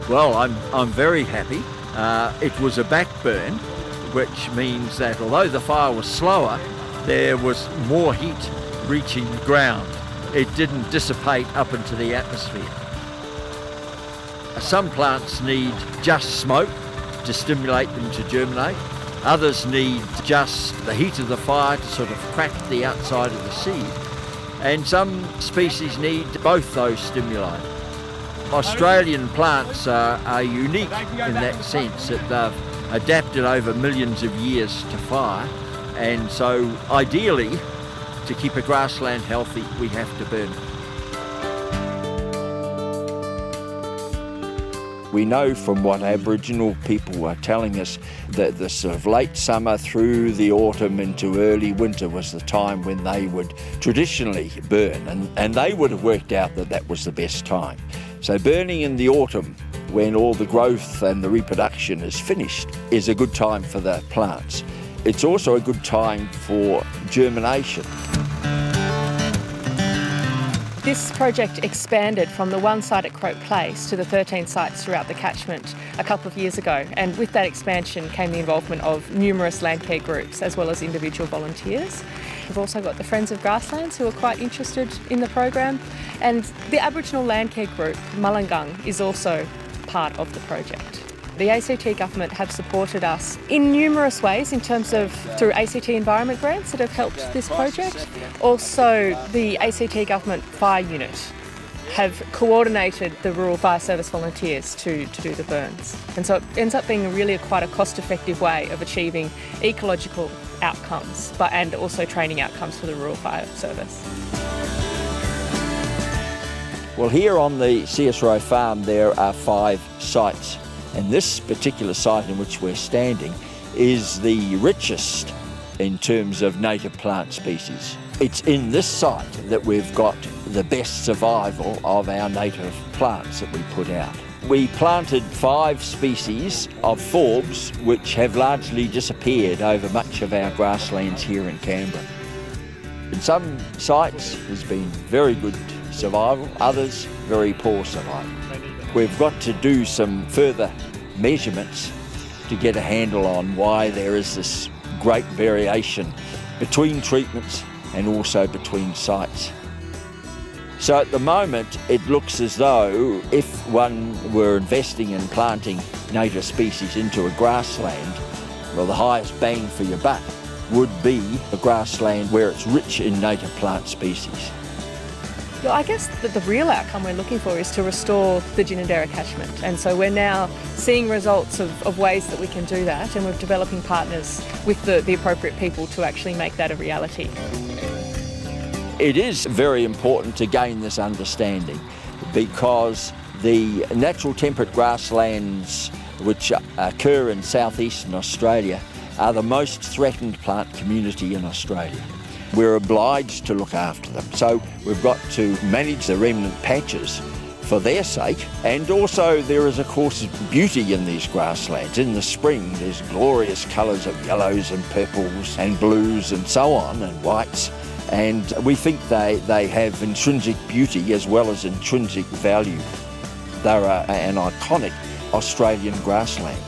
Well, I'm very happy. It was a backburn, which means that although the fire was slower, there was more heat reaching the ground. It didn't dissipate up into the atmosphere. Some plants need just smoke to stimulate them to germinate. Others need just the heat of the fire to sort of crack the outside of the seed. And some species need both those stimuli. Australian plants are unique in that sense that they've adapted over millions of years to fire, and so ideally, to keep a grassland healthy, we have to burn it. We know from what Aboriginal people are telling us that the sort of late summer through the autumn into early winter was the time when they would traditionally burn, and they would have worked out that that was the best time. So burning in the autumn, when all the growth and the reproduction is finished, is a good time for the plants. It's also a good time for germination. This project expanded from the one site at Croke Place to the 13 sites throughout the catchment a couple of years ago, and with that expansion came the involvement of numerous land care groups as well as individual volunteers. We've also got the Friends of Grasslands who are quite interested in the program, and the Aboriginal land care group Mullangung is also part of the project. The ACT government have supported us in numerous ways in terms of through ACT environment grants that have helped this project. Also, the ACT government fire unit have coordinated the rural fire service volunteers to do the burns. And so it ends up being really quite a cost-effective way of achieving ecological outcomes, and also training outcomes for the rural fire service. Well, here on the CSRO farm there are 5 sites. And this particular site in which we're standing is the richest in terms of native plant species. It's in this site that we've got the best survival of our native plants that we put out. We planted 5 species of forbs which have largely disappeared over much of our grasslands here in Canberra. In some sites there's been very good survival, others very poor survival. We've got to do some further measurements to get a handle on why there is this great variation between treatments and also between sites. So at the moment it looks as though if one were investing in planting native species into a grassland, well, the highest bang for your buck would be a grassland where it's rich in native plant species. Well, I guess that the real outcome we're looking for is to restore the Ginninderra catchment, and so we're now seeing results of ways that we can do that, and we're developing partners with the appropriate people to actually make that a reality. It is very important to gain this understanding because the natural temperate grasslands which occur in southeastern Australia are the most threatened plant community in Australia. We're obliged to look after them, so we've got to manage the remnant patches for their sake, and also there is of course beauty in these grasslands. In the spring there's glorious colours of yellows and purples and blues and so on, and whites, and we think they have intrinsic beauty as well as intrinsic value. They're an iconic Australian grassland.